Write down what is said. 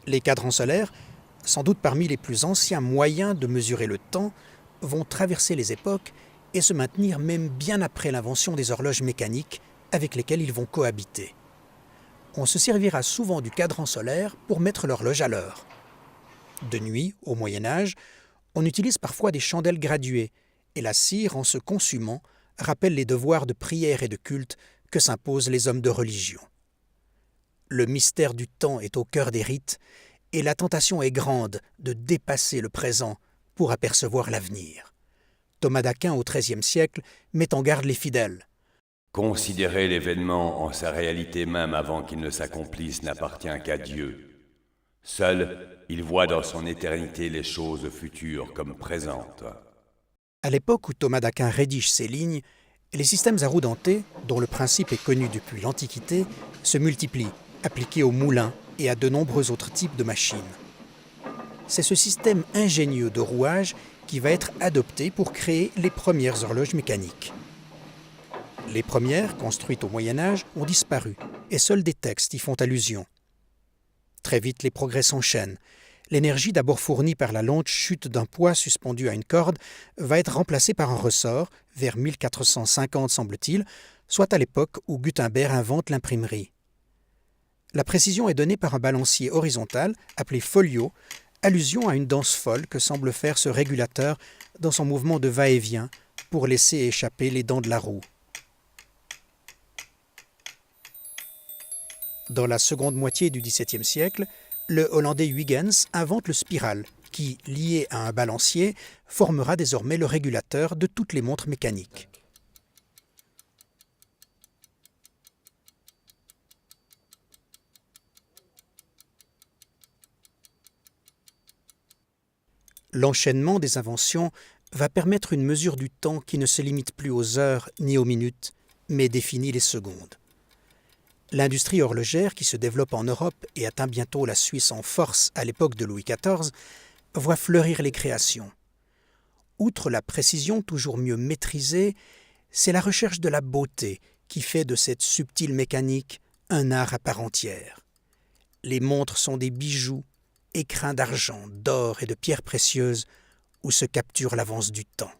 Les cadrans solaires, sans doute parmi les plus anciens moyens de mesurer le temps, vont traverser les époques et se maintenir même bien après l'invention des horloges mécaniques avec lesquelles ils vont cohabiter. On se servira souvent du cadran solaire pour mettre l'horloge à l'heure. De nuit, au Moyen Âge, on utilise parfois des chandelles graduées, et la cire, en se consumant, rappelle les devoirs de prière et de culte que s'imposent les hommes de religion. Le mystère du temps est au cœur des rites, et la tentation est grande de dépasser le présent pour apercevoir l'avenir. Thomas d'Aquin, au XIIIe siècle, met en garde les fidèles. Considérer l'événement en sa réalité même avant qu'il ne s'accomplisse n'appartient qu'à Dieu. Seul, il voit dans son éternité les choses futures comme présentes. À l'époque où Thomas d'Aquin rédige ces lignes, les systèmes à roues dentées, dont le principe est connu depuis l'Antiquité, se multiplient, appliqués aux moulins et à de nombreux autres types de machines. C'est ce système ingénieux de rouage qui va être adopté pour créer les premières horloges mécaniques. Les premières, construites au Moyen Âge, ont disparu, et seuls des textes y font allusion. Très vite, les progrès s'enchaînent. L'énergie d'abord fournie par la lente chute d'un poids suspendu à une corde va être remplacée par un ressort, vers 1450 semble-t-il, soit à l'époque où Gutenberg invente l'imprimerie. La précision est donnée par un balancier horizontal appelé folio, allusion à une danse folle que semble faire ce régulateur dans son mouvement de va-et-vient pour laisser échapper les dents de la roue. Dans la seconde moitié du XVIIe siècle, le Hollandais Huygens invente le spiral, qui, lié à un balancier, formera désormais le régulateur de toutes les montres mécaniques. L'enchaînement des inventions va permettre une mesure du temps qui ne se limite plus aux heures ni aux minutes, mais définit les secondes. L'industrie horlogère, qui se développe en Europe et atteint bientôt la Suisse en force à l'époque de Louis XIV, voit fleurir les créations. Outre la précision toujours mieux maîtrisée, c'est la recherche de la beauté qui fait de cette subtile mécanique un art à part entière. Les montres sont des bijoux, écrins d'argent, d'or et de pierres précieuses où se capture l'avance du temps.